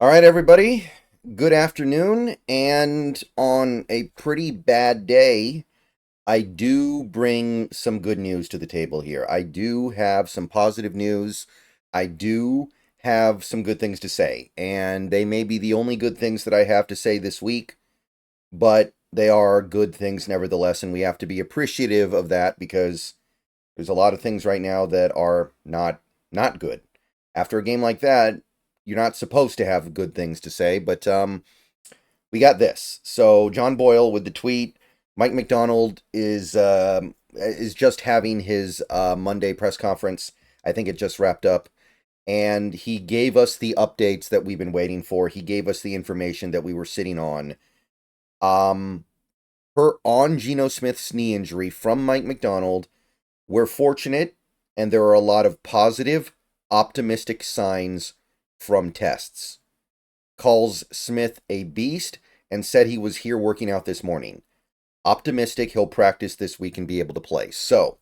All right, everybody. Good afternoon. And on a pretty bad day, I do bring some good news to the table here. I do have some positive news. I do have some good things to say. And they may be the only good things that I have to say this week, but they are good things nevertheless. And we have to be appreciative of that because there's a lot of things right now that are not good. After a game like that, you're not supposed to have good things to say, but we got this. So John Boyle with the tweet. Mike Macdonald is just having his Monday press conference. I think it just wrapped up, and he gave us the updates that we've been waiting for. He gave us the information that we were sitting on. On Geno Smith's knee injury from Mike Macdonald, we're fortunate, and there are a lot of positive, optimistic signs from tests. Calls Smith a beast and said he was here working out this morning. Optimistic he'll practice this week and be able to play. So,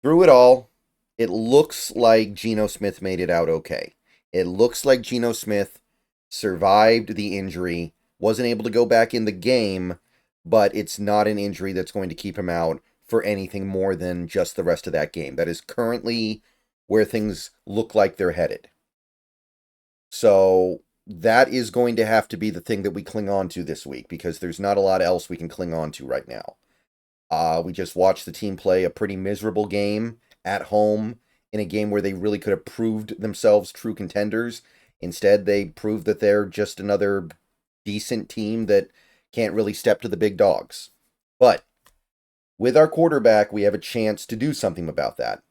through it all, it looks like Geno Smith made it out okay. It looks like Geno Smith survived the injury, wasn't able to go back in the game, but it's not an injury that's going to keep him out for anything more than just the rest of that game. That is currently where things look like they're headed. So that is going to have to be the thing that we cling on to this week because there's not a lot else we can cling on to right now. We just watched the team play a pretty miserable game at home in a game where they really could have proved themselves true contenders. Instead, they proved that they're just another decent team that can't really step to the big dogs. But with our quarterback, we have a chance to do something about that.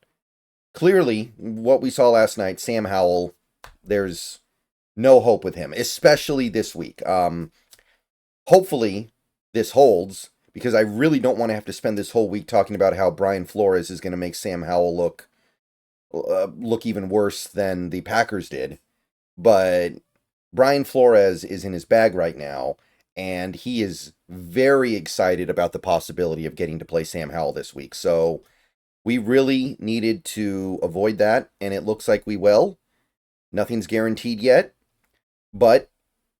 Clearly, what we saw last night, Sam Howell, there's no hope with him, especially this week. Hopefully, this holds, because I really don't want to have to spend this whole week talking about how Brian Flores is going to make Sam Howell look even worse than the Packers did. But Brian Flores is in his bag right now, and he is very excited about the possibility of getting to play Sam Howell this week. So we really needed to avoid that, and it looks like we will. Nothing's guaranteed yet, but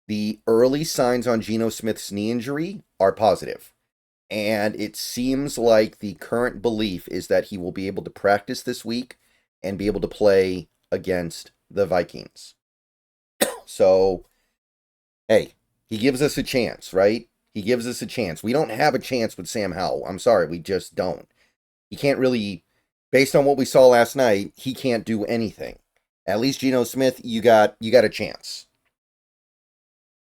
the early signs on Geno Smith's knee injury are positive. And it seems like the current belief is that he will be able to practice this week and be able to play against the Vikings. So, hey, he gives us a chance, right? He gives us a chance. We don't have a chance with Sam Howell. I'm sorry, we just don't. He can't really, based on what we saw last night, he can't do anything. At least Geno Smith, you got a chance.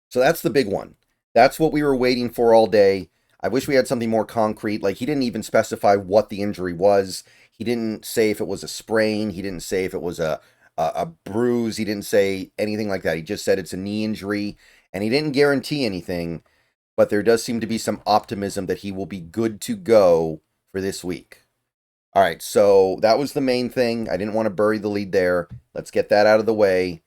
So that's the big one. That's what we were waiting for all day. I wish we had something more concrete. Like, he didn't even specify what the injury was. He didn't say if it was a sprain. He didn't say if it was a bruise. He didn't say anything like that. He just said it's a knee injury, and he didn't guarantee anything, but there does seem to be some optimism that he will be good to go for this week. All right, so that was the main thing. I didn't want to bury the lead there. Let's get that out of the way.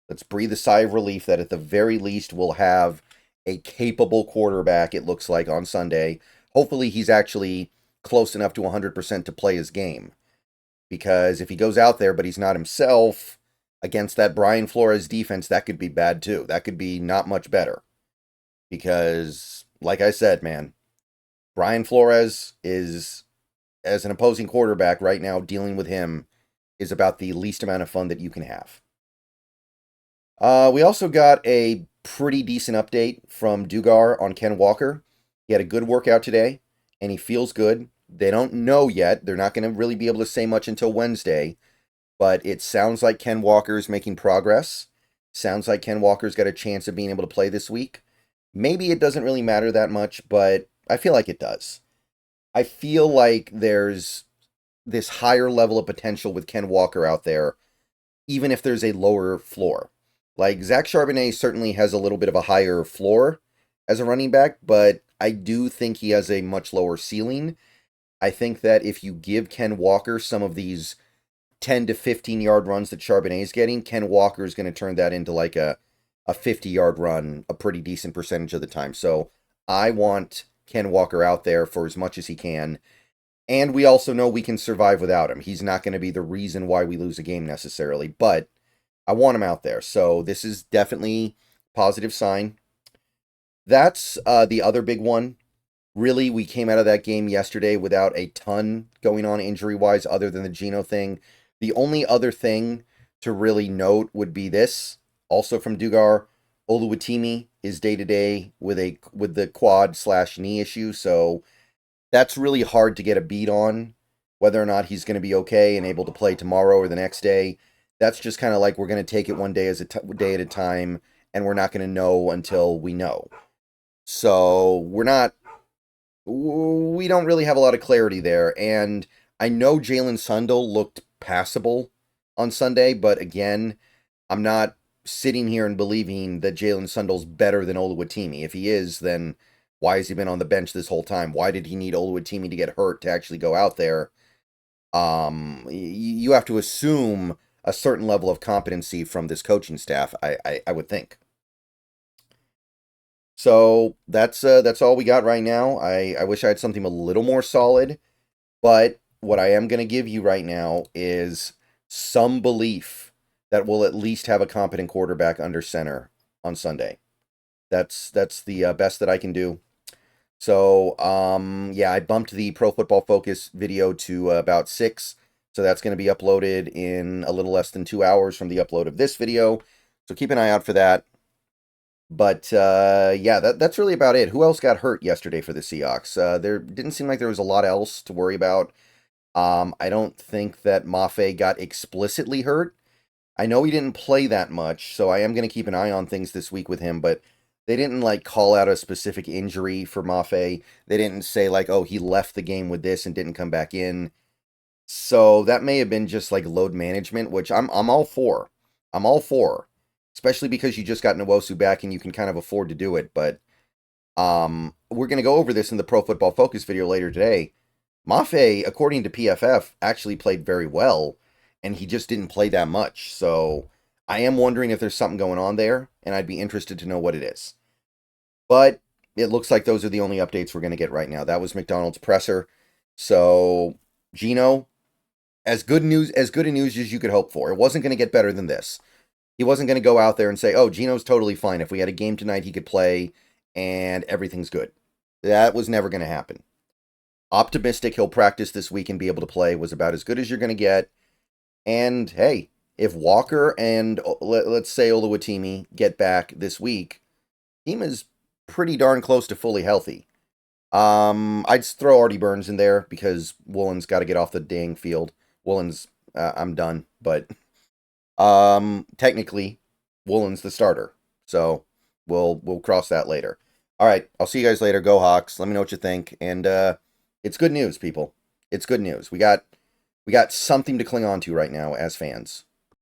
Let's breathe a sigh of relief that at the very least we'll have a capable quarterback, it looks like, on Sunday. Hopefully he's actually close enough to 100% to play his game. Because if he goes out there but he's not himself against that Brian Flores defense, that could be bad too. That could be not much better. Because, like I said, man, Brian Flores is, as an opposing quarterback right now, dealing with him is about the least amount of fun that you can have. We also got a pretty decent update from Dugar on Ken Walker. He had a good workout today, and he feels good. They don't know yet. They're not going to really be able to say much until Wednesday, but it sounds like Ken Walker is making progress. Sounds like Ken Walker's got a chance of being able to play this week. Maybe it doesn't really matter that much, but I feel like it does. I feel like there's this higher level of potential with Ken Walker out there, even if there's a lower floor. Like, Zach Charbonnet certainly has a little bit of a higher floor as a running back, but I do think he has a much lower ceiling. I think that if you give Ken Walker some of these 10 to 15-yard runs that Charbonnet is getting, Ken Walker is going to turn that into like a 50-yard run a pretty decent percentage of the time. So I want Ken Walker out there for as much as he can. And we also know we can survive without him. He's not going to be the reason why we lose a game necessarily, but I want him out there. So this is definitely positive sign. That's the other big one. Really, we came out of that game yesterday without a ton going on injury-wise other than the Geno thing. The only other thing to really note would be this, also from Dugar. Oluwatimi is day-to-day with the quad/knee issue, so that's really hard to get a beat on, whether or not he's going to be okay and able to play tomorrow or the next day. That's just kind of like we're going to take it one day day at a time, and we're not going to know until we know. So we don't really have a lot of clarity there. And I know Jalen Sundell looked passable on Sunday, but again, I'm not sitting here and believing that Jalen Sundell's better than Oluwatimi. If he is, then why has he been on the bench this whole time? Why did he need Oluwatimi to get hurt to actually go out there? You have to assume a certain level of competency from this coaching staff, I would think. So that's all we got right now. I wish I had something a little more solid, but what I am going to give you right now is some belief that we'll at least have a competent quarterback under center on Sunday. That's the best that I can do. So, yeah, I bumped the Pro Football Focus video to about 6. So that's going to be uploaded in a little less than 2 hours from the upload of this video. So keep an eye out for that. But, yeah, that's really about it. Who else got hurt yesterday for the Seahawks? There didn't seem like there was a lot else to worry about. I don't think that Mafe got explicitly hurt. I know he didn't play that much, so I am going to keep an eye on things this week with him, but they didn't, like, call out a specific injury for Mafe. They didn't say, like, oh, he left the game with this and didn't come back in. So that may have been just, like, load management, which I'm all for. I'm all for. Especially because you just got Nwosu back and you can kind of afford to do it. But we're going to go over this in the Pro Football Focus video later today. Mafe, according to PFF, actually played very well, and he just didn't play that much. So I am wondering if there's something going on there, and I'd be interested to know what it is. But it looks like those are the only updates we're going to get right now. That was Macdonald's presser. So Geno, as good news as you could hope for. It wasn't going to get better than this. He wasn't going to go out there and say, oh, Geno's totally fine. If we had a game tonight, he could play and everything's good. That was never going to happen. Optimistic he'll practice this week and be able to play was about as good as you're going to get. And, hey, if Walker and, let's say, Oluwatimi get back this week, team is pretty darn close to fully healthy. I'd throw Artie Burns in there because Woolen's got to get off the dang field. Woolen's, I'm done, but... technically, Woolen's the starter, so we'll cross that later. All right, I'll see you guys later. Go Hawks! Let me know what you think. And it's good news, people. It's good news. We got something to cling on to right now as fans.